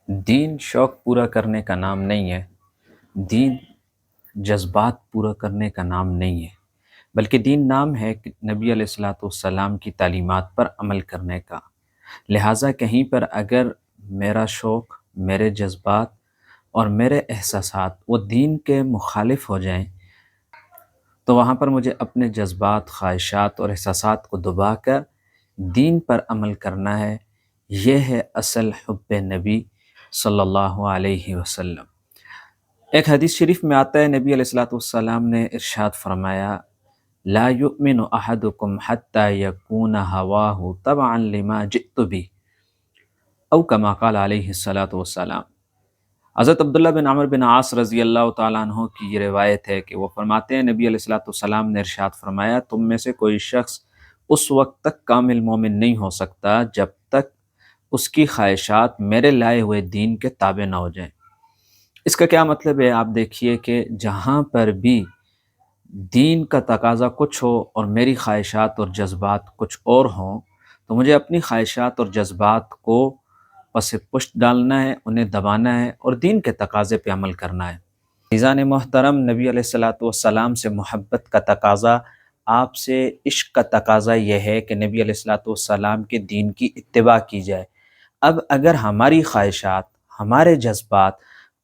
دین شوق پورا کرنے کا نام نہیں ہے، دین جذبات پورا کرنے کا نام نہیں ہے، بلکہ دین نام ہے کہ نبی علیہ الصلوۃ والسلام کی تعلیمات پر عمل کرنے کا۔ لہٰذا کہیں پر اگر میرا شوق، میرے جذبات اور میرے احساسات وہ دین کے مخالف ہو جائیں تو وہاں پر مجھے اپنے جذبات، خواہشات اور احساسات کو دبا کر دین پر عمل کرنا ہے۔ یہ ہے اصل حب نبی صلی اللہ علیہ وسلم۔ ایک حدیث شریف میں آتا ہے، نبی علیہ الصلوۃ والسلام نے ارشاد فرمایا، لا یؤمن احدکم حتی یکون ہواہ تبعا لما جئت بہ، او کما قال علیہ الصلوۃ والسلام۔ حضرت عبداللہ بن عمر بن عاص رضی اللہ تعالیٰ عنہ کی یہ روایت ہے کہ وہ فرماتے ہیں، نبی علیہ الصلوۃ والسلام نے ارشاد فرمایا، تم میں سے کوئی شخص اس وقت تک کامل مومن نہیں ہو سکتا جب تک اس کی خواہشات میرے لائے ہوئے دین کے تابع نہ ہو جائیں۔ اس کا کیا مطلب ہے؟ آپ دیکھیے کہ جہاں پر بھی دین کا تقاضا کچھ ہو اور میری خواہشات اور جذبات کچھ اور ہوں، تو مجھے اپنی خواہشات اور جذبات کو پس پشت ڈالنا ہے، انہیں دبانا ہے اور دین کے تقاضے پہ عمل کرنا ہے۔ عزیزان محترم، نبی علیہ الصلوۃ والسلام سے محبت کا تقاضا، آپ سے عشق کا تقاضا یہ ہے کہ نبی علیہ الصلوۃ والسلام کے دین کی اتباع کی جائے۔ اب اگر ہماری خواہشات، ہمارے جذبات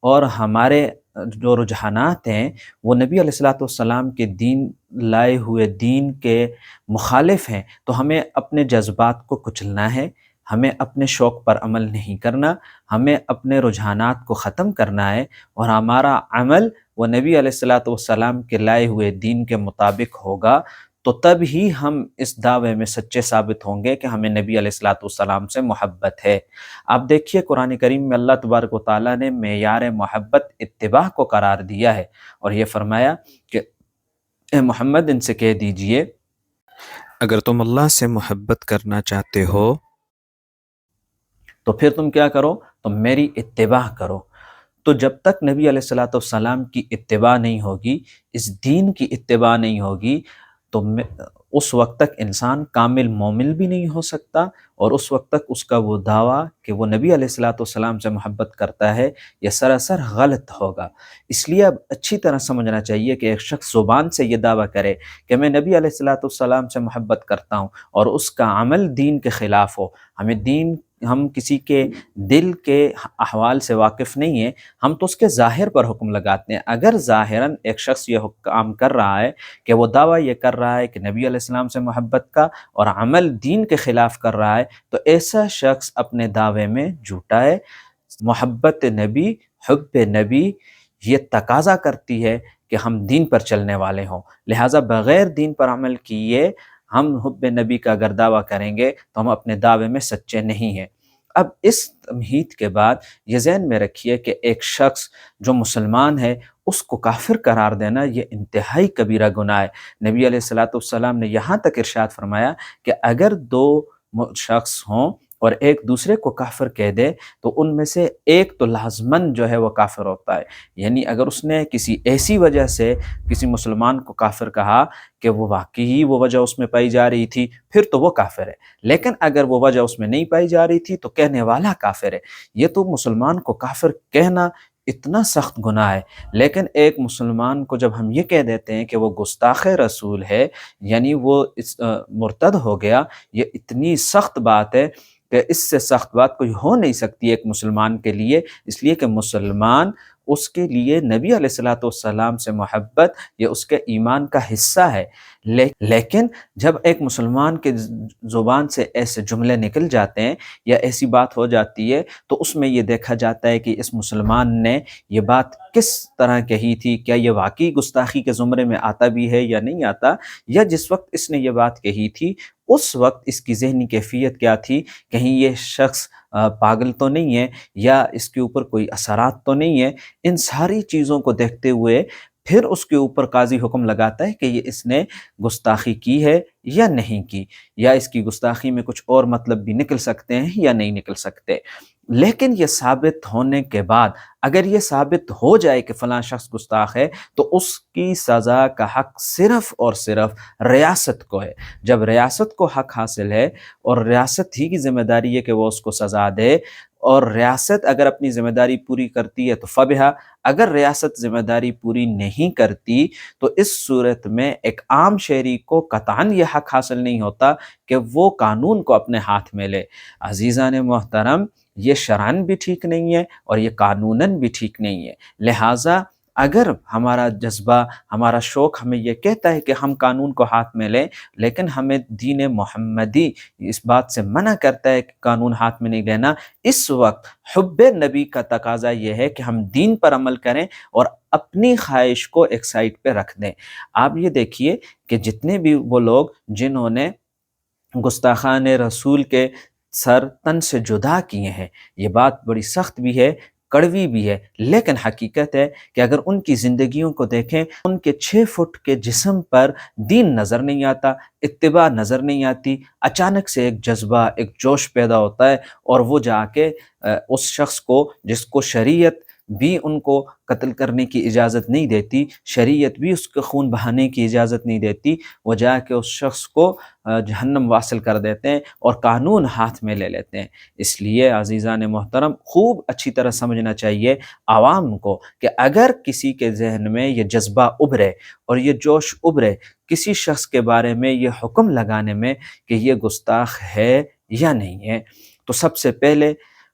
اور ہمارے جو رجحانات ہیں وہ نبی علیہ الصلوۃ والسلام کے دین لائے ہوئے دین کے مخالف ہیں، تو ہمیں اپنے جذبات کو کچلنا ہے، ہمیں اپنے شوق پر عمل نہیں کرنا، ہمیں اپنے رجحانات کو ختم کرنا ہے، اور ہمارا عمل وہ نبی علیہ الصلوۃ والسلام کے لائے ہوئے دین کے مطابق ہوگا، تو تب ہی ہم اس دعوے میں سچے ثابت ہوں گے کہ ہمیں نبی علیہ الصلوۃ والسلام سے محبت ہے۔ آپ دیکھیے قرآن کریم میں اللہ تبارک و تعالیٰ نے معیار محبت اتباع کو قرار دیا ہے، اور یہ فرمایا کہ اے محمد ان سے کہہ دیجئے، اگر تم اللہ سے محبت کرنا چاہتے ہو تو پھر تم کیا کرو؟ تم میری اتباع کرو۔ تو جب تک نبی علیہ الصلوۃ والسلام کی اتباع نہیں ہوگی، اس دین کی اتباع نہیں ہوگی، تو اس وقت تک انسان کامل مومن بھی نہیں ہو سکتا، اور اس وقت تک اس کا وہ دعویٰ کہ وہ نبی علیہ الصلوۃ والسلام سے محبت کرتا ہے یہ سراسر غلط ہوگا۔ اس لیے اب اچھی طرح سمجھنا چاہیے کہ ایک شخص زبان سے یہ دعویٰ کرے کہ میں نبی علیہ الصلوۃ والسلام سے محبت کرتا ہوں، اور اس کا عمل دین کے خلاف ہو۔ ہم کسی کے دل کے احوال سے واقف نہیں ہیں، ہم تو اس کے ظاہر پر حکم لگاتے ہیں۔ اگر ظاہراً ایک شخص یہ کام کر رہا ہے کہ وہ دعویٰ یہ کر رہا ہے کہ نبی علیہ السلام سے محبت کا، اور عمل دین کے خلاف کر رہا ہے، تو ایسا شخص اپنے دعوے میں جھوٹا ہے۔ محبت نبی، حب نبی یہ تقاضا کرتی ہے کہ ہم دین پر چلنے والے ہوں، لہٰذا بغیر دین پر عمل کیے ہم حب نبی کا اگر دعویٰ کریں گے تو ہم اپنے دعوے میں سچے نہیں ہیں۔ اب اس تمہید کے بعد یہ ذہن میں رکھیے کہ ایک شخص جو مسلمان ہے اس کو کافر قرار دینا یہ انتہائی کبیرہ گناہ ہے۔ نبی علیہ الصلوۃ والسلام نے یہاں تک ارشاد فرمایا کہ اگر دو شخص ہوں اور ایک دوسرے کو کافر کہہ دے تو ان میں سے ایک تو لازماً جو ہے وہ کافر ہوتا ہے، یعنی اگر اس نے کسی ایسی وجہ سے کسی مسلمان کو کافر کہا کہ وہ واقعی وہ وجہ اس میں پائی جا رہی تھی، پھر تو وہ کافر ہے، لیکن اگر وہ وجہ اس میں نہیں پائی جا رہی تھی تو کہنے والا کافر ہے۔ یہ تو مسلمان کو کافر کہنا اتنا سخت گناہ ہے، لیکن ایک مسلمان کو جب ہم یہ کہہ دیتے ہیں کہ وہ گستاخ رسول ہے، یعنی وہ مرتد ہو گیا، یہ اتنی سخت بات ہے کہ اس سے سخت بات کوئی ہو نہیں سکتی ایک مسلمان کے لیے، اس لیے کہ مسلمان اس کے لیے نبی علیہ الصلوۃ والسلام سے محبت یہ اس کے ایمان کا حصہ ہے۔ لیکن جب ایک مسلمان کے زبان سے ایسے جملے نکل جاتے ہیں یا ایسی بات ہو جاتی ہے تو اس میں یہ دیکھا جاتا ہے کہ اس مسلمان نے یہ بات کس طرح کہی تھی، کیا یہ واقعی گستاخی کے زمرے میں آتا بھی ہے یا نہیں آتا، یا جس وقت اس نے یہ بات کہی تھی اس وقت اس کی ذہنی کیفیت کیا تھی، کہیں یہ شخص پاگل تو نہیں ہے یا اس کے اوپر کوئی اثرات تو نہیں ہے۔ ان ساری چیزوں کو دیکھتے ہوئے پھر اس کے اوپر قاضی حکم لگاتا ہے کہ یہ اس نے گستاخی کی ہے یا نہیں کی، یا اس کی گستاخی میں کچھ اور مطلب بھی نکل سکتے ہیں یا نہیں نکل سکتے۔ لیکن یہ ثابت ہونے کے بعد اگر یہ ثابت ہو جائے کہ فلاں شخص گستاخ ہے تو اس کی سزا کا حق صرف اور صرف ریاست کو ہے۔ جب ریاست کو حق حاصل ہے اور ریاست ہی کی ذمہ داری ہے کہ وہ اس کو سزا دے، اور ریاست اگر اپنی ذمہ داری پوری کرتی ہے تو فبہا، اگر ریاست ذمہ داری پوری نہیں کرتی تو اس صورت میں ایک عام شہری کو قطعاً یہ حق حاصل نہیں ہوتا کہ وہ قانون کو اپنے ہاتھ میں لے۔ عزیزان محترم، یہ شرعاً بھی ٹھیک نہیں ہے اور یہ قانوناً بھی ٹھیک نہیں ہے۔ لہٰذا اگر ہمارا جذبہ، ہمارا شوق ہمیں یہ کہتا ہے کہ ہم قانون کو ہاتھ میں لیں، لیکن ہمیں دین محمدی اس بات سے منع کرتا ہے کہ قانون ہاتھ میں نہیں لینا، اس وقت حب نبی کا تقاضا یہ ہے کہ ہم دین پر عمل کریں اور اپنی خواہش کو ایک سائٹ پہ رکھ دیں۔ آپ یہ دیکھیے کہ جتنے بھی وہ لوگ جنہوں نے گستاخان رسول کے سر تن سے جدا کیے ہیں، یہ بات بڑی سخت بھی ہے، کڑوی بھی ہے، لیکن حقیقت ہے کہ اگر ان کی زندگیوں کو دیکھیں، ان کے 6 فٹ کے جسم پر دین نظر نہیں آتا، اتباع نظر نہیں آتی، اچانک سے ایک جذبہ، ایک جوش پیدا ہوتا ہے اور وہ جا کے اس شخص کو، جس کو شریعت بھی ان کو قتل کرنے کی اجازت نہیں دیتی، شریعت بھی اس کے خون بہانے کی اجازت نہیں دیتی، وہ جا کے اس شخص کو جہنم واصل کر دیتے ہیں اور قانون ہاتھ میں لے لیتے ہیں۔ اس لیے عزیزان محترم، خوب اچھی طرح سمجھنا چاہیے عوام کو کہ اگر کسی کے ذہن میں یہ جذبہ ابھرے اور یہ جوش ابھرے کسی شخص کے بارے میں یہ حکم لگانے میں کہ یہ گستاخ ہے یا نہیں ہے، تو سب سے پہلے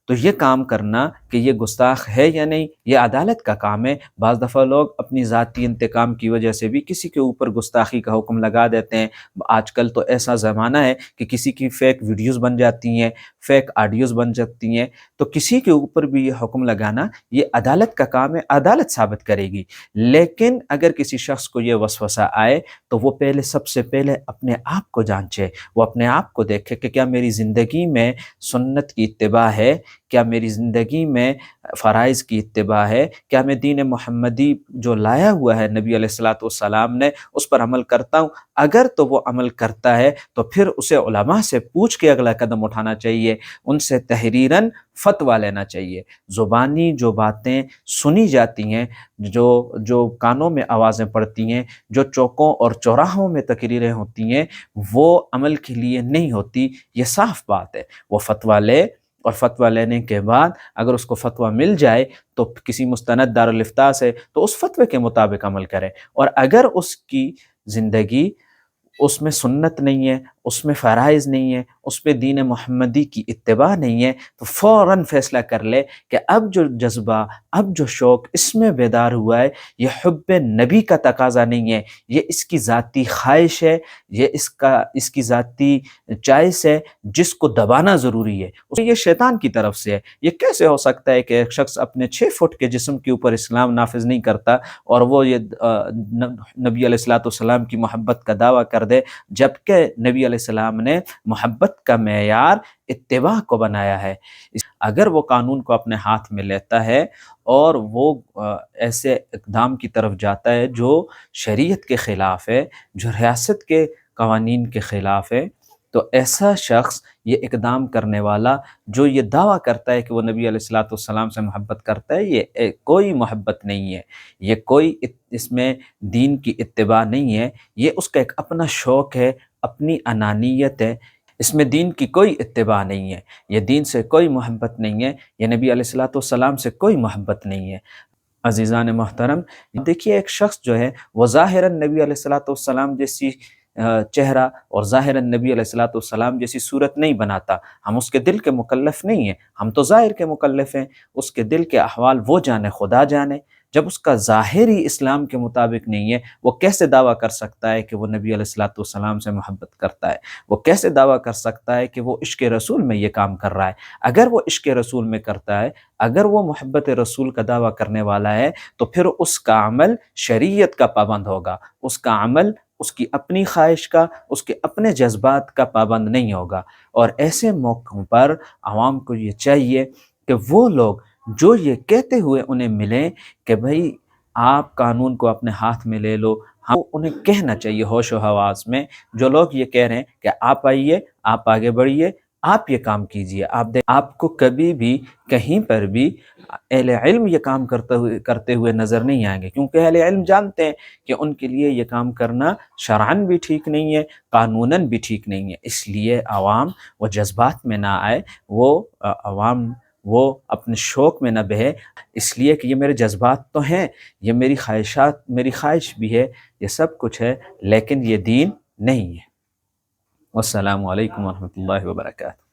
تو یہ کام کرنا کہ یہ گستاخ ہے یا نہیں، یہ عدالت کا کام ہے۔ بعض دفعہ لوگ اپنی ذاتی انتقام کی وجہ سے بھی کسی کے اوپر گستاخی کا حکم لگا دیتے ہیں۔ آج کل تو ایسا زمانہ ہے کہ کسی کی فیک ویڈیوز بن جاتی ہیں، فیک آڈیوز بن جاتی ہیں، تو کسی کے اوپر بھی یہ حکم لگانا یہ عدالت کا کام ہے، عدالت ثابت کرے گی۔ لیکن اگر کسی شخص کو یہ وسوسہ آئے تو وہ پہلے، سب سے پہلے اپنے آپ کو جانچے، وہ اپنے آپ کو دیکھے کہ کیا میری زندگی میں سنت کی اتباع ہے، کیا میری زندگی میں فرائض کی اتباع ہے، کیا میں دین محمدی جو لایا ہوا ہے نبی علیہ الصلوۃ والسلام نے اس پر عمل کرتا ہوں۔ اگر تو وہ عمل کرتا ہے تو پھر اسے علماء سے پوچھ کے اگلا قدم اٹھانا چاہیے، ان سے تحریراً فتویٰ لینا چاہیے۔ زبانی جو باتیں سنی جاتی ہیں، جو کانوں میں آوازیں پڑتی ہیں، جو چوکوں اور چوراہوں میں تقریریں ہوتی ہیں، وہ عمل کے لیے نہیں ہوتی، یہ صاف بات ہے۔ وہ فتویٰ لے اور فتویٰ لینے کے بعد اگر اس کو فتویٰ مل جائے تو کسی مستند دارالافتاء سے، تو اس فتوے کے مطابق عمل کرے، اور اگر اس کی زندگی اس میں سنت نہیں ہے، اس میں فرائض نہیں ہے، اس پہ دین محمدی کی اتباع نہیں ہے، تو فوراً فیصلہ کر لے کہ اب جو جذبہ، اب جو شوق اس میں بیدار ہوا ہے، یہ حب نبی کا تقاضا نہیں ہے، یہ اس کی ذاتی خواہش ہے، یہ اس کی ذاتی چائس ہے جس کو دبانا ضروری ہے، یہ شیطان کی طرف سے ہے۔ یہ کیسے ہو سکتا ہے کہ ایک شخص اپنے 6 فٹ کے جسم کے اوپر اسلام نافذ نہیں کرتا اور وہ یہ نبی علیہ الصلوۃ والسلام کی محبت کا دعویٰ کر دے، جبکہ نبی علیہ السلام نے محبت کا معیار اتباع کو بنایا ہے۔ اگر وہ قانون کو اپنے ہاتھ میں لیتا ہے اور وہ ایسے اقدام کی طرف جاتا ہے جو شریعت کے خلاف ہے، جو ریاست کے قوانین کے خلاف ہے، تو ایسا شخص، یہ اقدام کرنے والا جو یہ دعویٰ کرتا ہے کہ وہ نبی علیہ الصلوۃ والسلام سے محبت کرتا ہے، یہ کوئی محبت نہیں ہے، یہ کوئی اس میں دین کی اتباع نہیں ہے، یہ اس کا ایک اپنا شوق ہے، اپنی انانیت ہے، اس میں دین کی کوئی اتباع نہیں ہے، یہ دین سے کوئی محبت نہیں ہے، یہ نبی علیہ الصلوۃ والسلام سے کوئی محبت نہیں ہے۔ عزیزان محترم، دیکھیے ایک شخص جو ہے وہ ظاہراً نبی علیہ الصلوۃ والسلام جیسی چہرہ اور ظاہراً نبی علیہ الصلوۃ والسلام جیسی صورت نہیں بناتا، ہم اس کے دل کے مکلف نہیں ہیں، ہم تو ظاہر کے مکلف ہیں، اس کے دل کے احوال وہ جانے، خدا جانے۔ جب اس کا ظاہر ہی اسلام کے مطابق نہیں ہے، وہ کیسے دعویٰ کر سکتا ہے کہ وہ نبی علیہ الصلوۃ والسلام سے محبت کرتا ہے؟ وہ کیسے دعویٰ کر سکتا ہے کہ وہ عشق رسول میں یہ کام کر رہا ہے؟ اگر وہ عشق رسول میں کرتا ہے، اگر وہ محبت رسول کا دعویٰ کرنے والا ہے، تو پھر اس کا عمل شریعت کا پابند ہوگا، اس کا عمل اس کی اپنی خواہش کا، اس کے اپنے جذبات کا پابند نہیں ہوگا۔ اور ایسے موقعوں پر عوام کو یہ چاہیے کہ وہ لوگ جو یہ کہتے ہوئے انہیں ملیں کہ بھئی آپ قانون کو اپنے ہاتھ میں لے لو، ہم انہیں کہنا چاہیے ہوش و حواس میں، جو لوگ یہ کہہ رہے ہیں کہ آپ آئیے، آپ آگے بڑھیے، آپ یہ کام کیجئے. آپ کو کبھی بھی کہیں پر بھی اہل علم یہ کام کرتے ہوئے نظر نہیں آئیں گے، کیونکہ اہل علم جانتے ہیں کہ ان کے لیے یہ کام کرنا شرعاً بھی ٹھیک نہیں ہے، قانوناً بھی ٹھیک نہیں ہے. اس لیے عوام وہ جذبات میں نہ آئے، عوام وہ اپنے شوق میں نہ بہے، اس لیے کہ یہ میرے جذبات تو ہیں، یہ میری خواہش بھی ہے، یہ سب کچھ ہے، لیکن یہ دین نہیں ہے. والسلام علیکم ورحمۃ اللہ وبرکاتہ.